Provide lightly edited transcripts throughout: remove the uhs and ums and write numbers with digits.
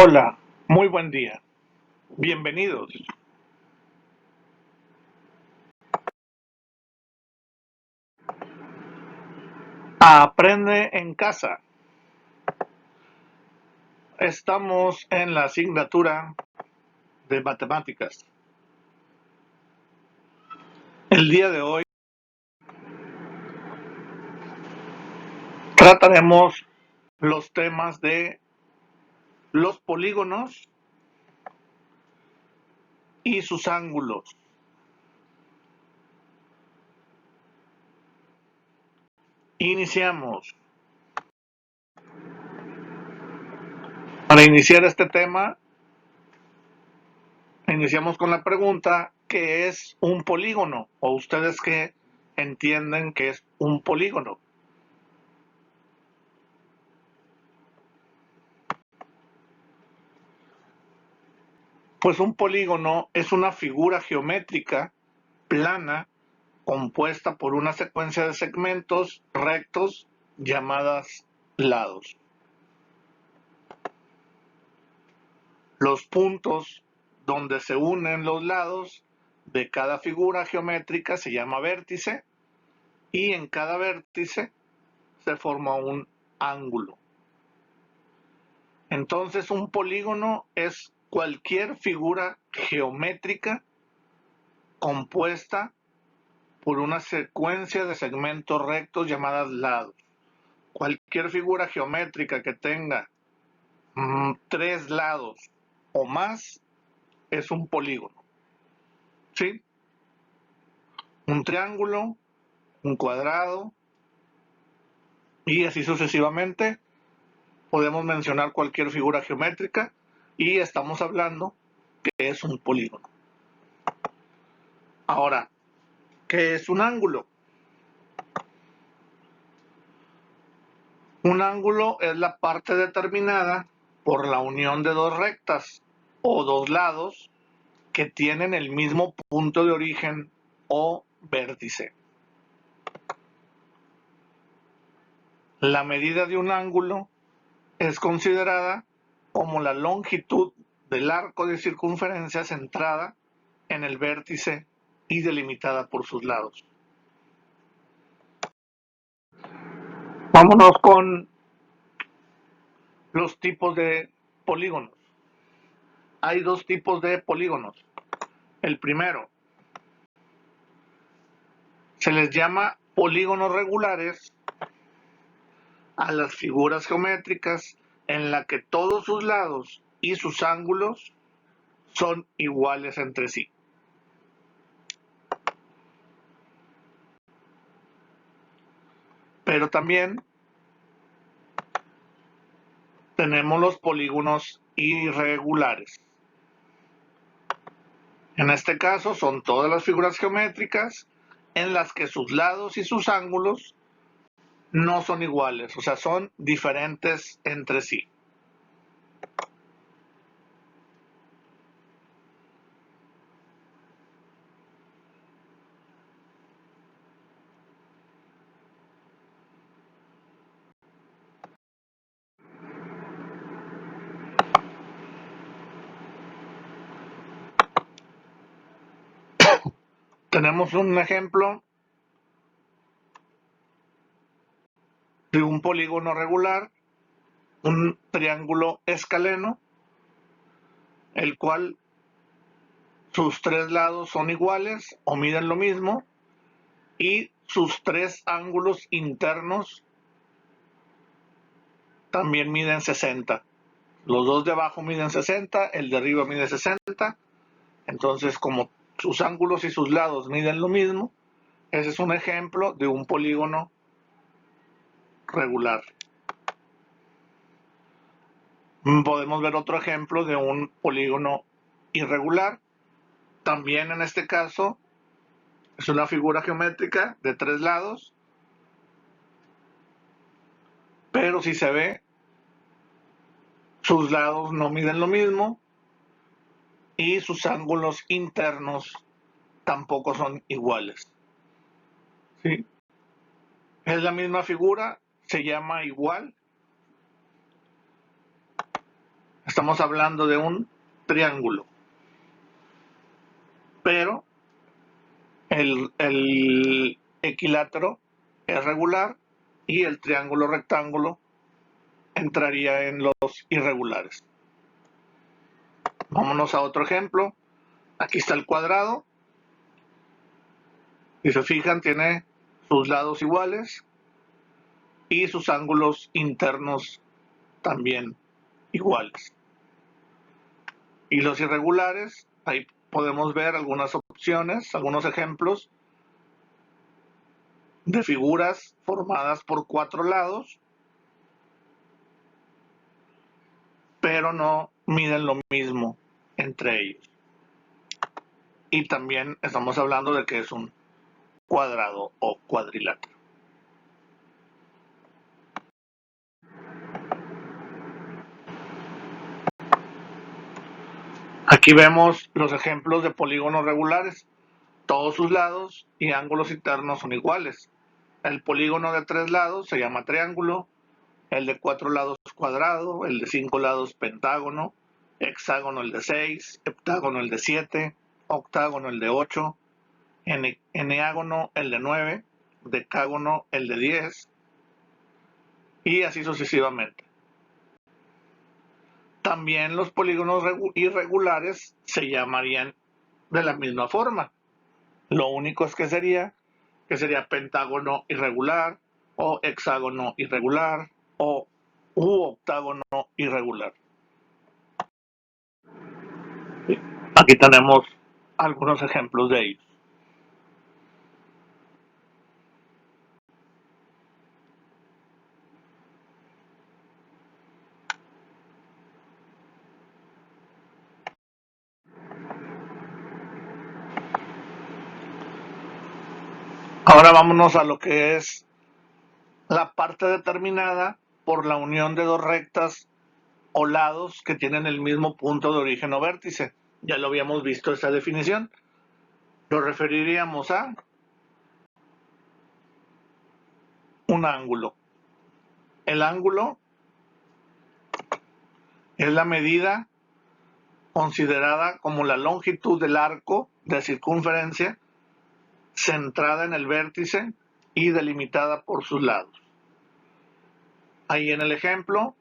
Hola, muy buen día. Bienvenidos. A Aprende en Casa. Estamos en la asignatura de matemáticas. El día de hoy trataremos los temas de los polígonos y sus ángulos. Iniciamos. Para iniciar este tema, iniciamos con la pregunta, ¿qué es un polígono? ¿O ustedes qué entienden que es un polígono? Pues un polígono es una figura geométrica plana compuesta por una secuencia de segmentos rectos llamadas lados. Los puntos donde se unen los lados de cada figura geométrica se llama vértice y en cada vértice se forma un ángulo. Entonces un polígono es cualquier figura geométrica compuesta por una secuencia de segmentos rectos llamadas lados. Cualquier figura geométrica que tenga tres lados o más es un polígono. ¿Sí? Un triángulo, un cuadrado y así sucesivamente. Podemos mencionar cualquier figura geométrica y estamos hablando que es un polígono. Ahora, ¿qué es un ángulo? Un ángulo es la parte determinada por la unión de dos rectas o dos lados que tienen el mismo punto de origen o vértice. La medida de un ángulo es considerada como la longitud del arco de circunferencia centrada en el vértice y delimitada por sus lados. Vámonos con los tipos de polígonos. Hay dos tipos de polígonos. El primero se les llama polígonos regulares a las figuras geométricas en la que todos sus lados y sus ángulos son iguales entre sí. Pero también tenemos los polígonos irregulares. En este caso son todas las figuras geométricas en las que sus lados y sus ángulos no son iguales, o sea, son diferentes entre sí. Tenemos un ejemplo de un polígono regular, un triángulo escaleno, el cual sus tres lados son iguales o miden lo mismo y sus tres ángulos internos también miden 60. Los dos de abajo miden 60, el de arriba mide 60. Entonces, como sus ángulos y sus lados miden lo mismo, ese es un ejemplo de un polígono regular. Podemos ver otro ejemplo de un polígono irregular. También en este caso es una figura geométrica de tres lados, pero si se ve, sus lados no miden lo mismo y sus ángulos internos tampoco son iguales. ¿Sí? Es la misma figura, se llama igual. estamos hablando de un triángulo, pero el equilátero es regular y el triángulo rectángulo entraría en los irregulares. Vámonos a otro ejemplo. Aquí está el cuadrado. Si se fijan, tiene sus lados iguales y sus ángulos internos también iguales. Y los irregulares, ahí podemos ver algunas opciones, algunos ejemplos de figuras formadas por 4 lados, pero no miden lo mismo entre ellos. Y también estamos hablando de que es un cuadrado o cuadrilátero. Aquí vemos los ejemplos de polígonos regulares. Todos sus lados y ángulos internos son iguales. El polígono de 3 lados se llama triángulo, el de 4 lados cuadrado, el de 5 lados pentágono, hexágono el de 6, heptágono el de 7, octágono el de 8, eneágono el de 9, decágono el de 10 y así sucesivamente. También los polígonos irregulares se llamarían de la misma forma. Lo único es que sería pentágono irregular o hexágono irregular o octágono irregular. Aquí tenemos algunos ejemplos de ellos. Ahora vámonos a lo que es la parte determinada por la unión de dos rectas o lados que tienen el mismo punto de origen o vértice. Ya lo habíamos visto esta definición. Lo referiríamos a un ángulo. El ángulo es la medida considerada como la longitud del arco de circunferencia centrada en el vértice y delimitada por sus lados. Ahí en el ejemplo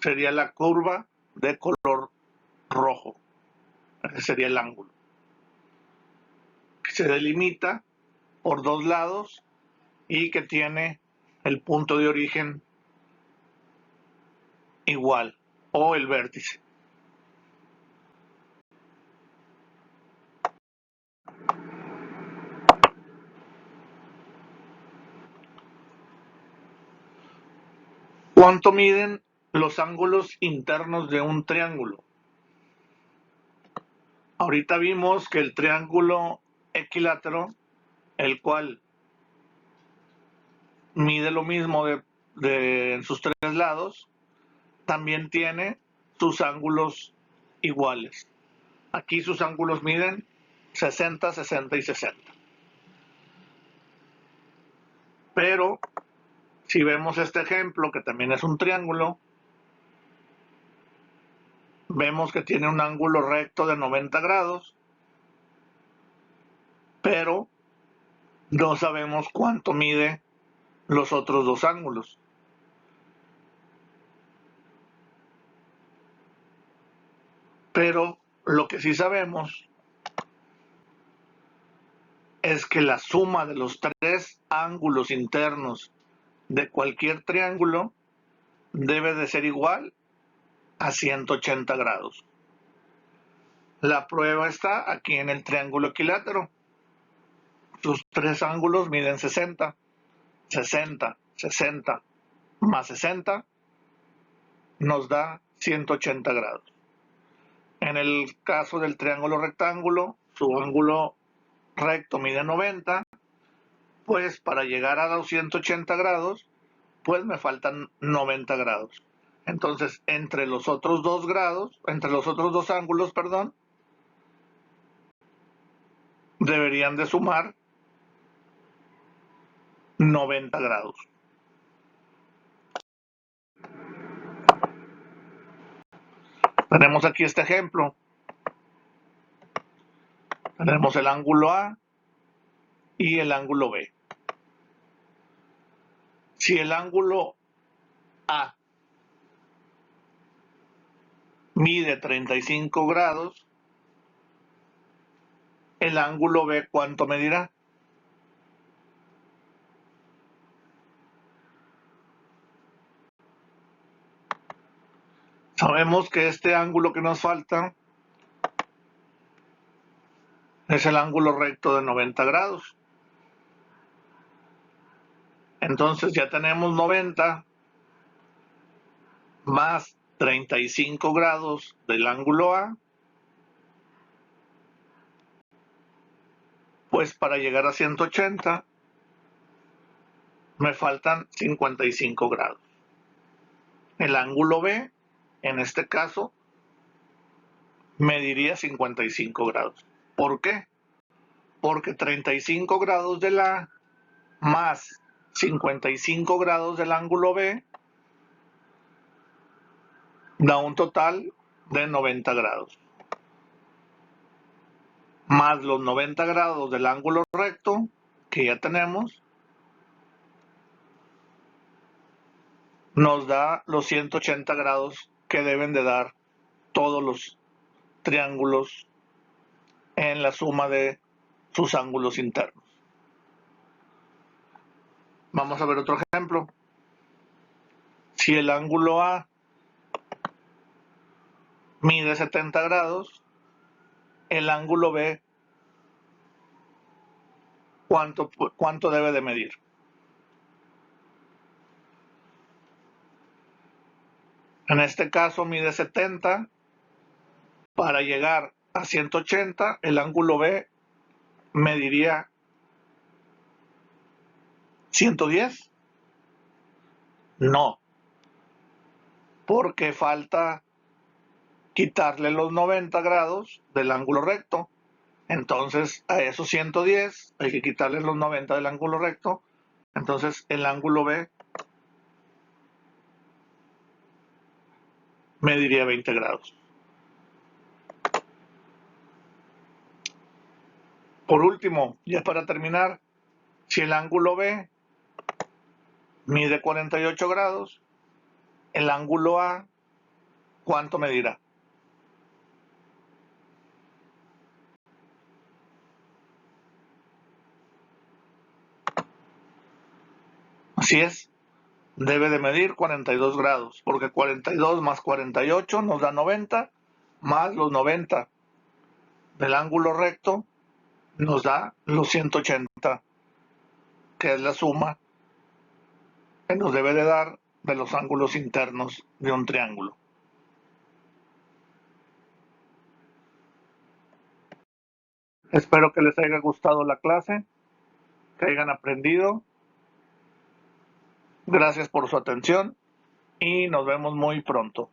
sería la curva de color rojo. Ese sería el ángulo. Que se delimita por dos lados y que tiene el punto de origen igual o el vértice. ¿Cuánto miden los ángulos internos de un triángulo? Ahorita vimos que el triángulo equilátero, el cual mide lo mismo en sus 3 lados, también tiene sus ángulos iguales. Aquí sus ángulos miden 60, 60 y 60. Pero si vemos este ejemplo, que también es un triángulo, vemos que tiene un ángulo recto de 90 grados, pero no sabemos cuánto mide los otros dos ángulos. Pero lo que sí sabemos es que la suma de los 3 ángulos internos de cualquier triángulo debe de ser igual a 180 grados. La prueba está aquí en el triángulo equilátero. Sus 3 ángulos miden 60, 60, 60 más 60 nos da 180 grados. En el caso del triángulo rectángulo, su ángulo recto mide 90, pues para llegar a los 180 grados, pues me faltan 90 grados. Entonces, entre los otros dos ángulos, deberían de sumar 90 grados. Tenemos aquí este ejemplo. Tenemos el ángulo A y el ángulo B. Si el ángulo A mide 35 grados, el ángulo B, ¿cuánto medirá? Sabemos que este ángulo que nos falta es el ángulo recto de 90 grados. Entonces ya tenemos 90 más 35 grados del ángulo A, pues para llegar a 180 me faltan 55 grados. El ángulo B, en este caso, mediría 55 grados. ¿Por qué? Porque 35 grados del A más 55 grados del ángulo B da un total de 90 grados. Más los 90 grados del ángulo recto que ya tenemos, nos da los 180 grados que deben de dar todos los triángulos en la suma de sus ángulos internos. Vamos a ver otro ejemplo. Si el ángulo A mide 70 grados, el ángulo B, ¿cuánto debe de medir? En este caso mide 70. Para llegar a 180, el ángulo B mediría 110. No, porque falta quitarle los 90 grados del ángulo recto. Entonces a esos 110 hay que quitarle los 90 del ángulo recto. Entonces el ángulo B mediría 20 grados. Por último, ya para terminar, si el ángulo B mide 48 grados, el ángulo A, ¿cuánto medirá? Así es, debe de medir 42 grados, porque 42 más 48 nos da 90, más los 90 del ángulo recto nos da los 180, que es la suma que nos debe de dar de los ángulos internos de un triángulo. Espero que les haya gustado la clase, que hayan aprendido. Gracias por su atención y nos vemos muy pronto.